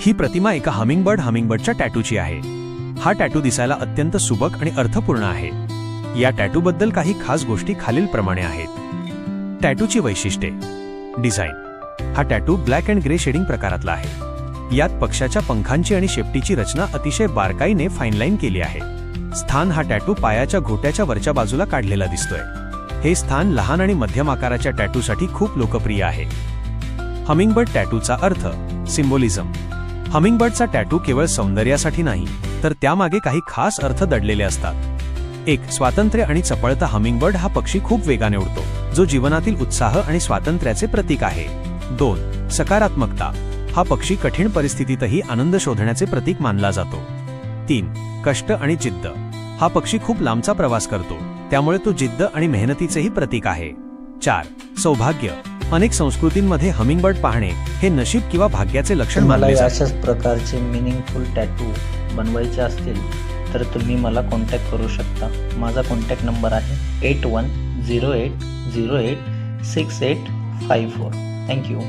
ही प्रतिमा एका हमिंगबर्डच्या टॅटूची आहे. हा टॅटू दिसायला अत्यंत सुबक आणि अर्थपूर्ण आहे. या टॅटूबद्दल काही खास गोष्टी खालीलप्रमाणे आहेत. टॅटूची वैशिष्ट्ये. डिझाईन. हा tattoo black and grey shading प्रकारातला आहे. यात पक्षाच्या पंखांची आणि शेपटीची रचना अतिशय बारकाईने फाईनलाईन केली आहे. स्थान. हा टॅटू पायाच्या घोट्याच्या वरच्या बाजूला काढलेला दिसतोय. हे स्थान लहान आणि मध्यम आकाराच्या टॅटूसाठी खूप लोकप्रिय आहे. हमिंगबर्ड टॅटूचा अर्थ. सिम्बॉलिझम. हमिंगबर्डचा टॅटू केवळ सौंदर्यासाठी नाही, तर त्यामागे काही खास अर्थ दडलेले असतात. 1. स्वातंत्र्य आणि चपळता. हमिंगबर्ड हा पक्षी खूप वेगाने उडतो, जो जीवनातील उत्साह आणि स्वातंत्र्याचे प्रतीक आहे. 2. सकारात्मकता. हा पक्षी कठीण परिस्थितीतही आनंद शोधण्याचे प्रतीक मानला जातो. 3. कष्ट आणि जिद्द. हा पक्षी खूप लांबचा प्रवास करतो, त्यामुळे तो जिद्द आणि मेहनतीचेही प्रतीक आहे. 4. सौभाग्य. अनेक संस्कृतींमध्ये हमिंगबर्ड पाहणे हे नशीब किंवा भाग्याचे लक्षण मानले जाते. अशाच प्रकारचे मिनिंगफुल टॅटू बनवायचे असतील तर तुम्ही मला कॉन्टॅक्ट करू शकता. माझा कॉन्टॅक्ट नंबर आहे 8108086854. थँक्यू.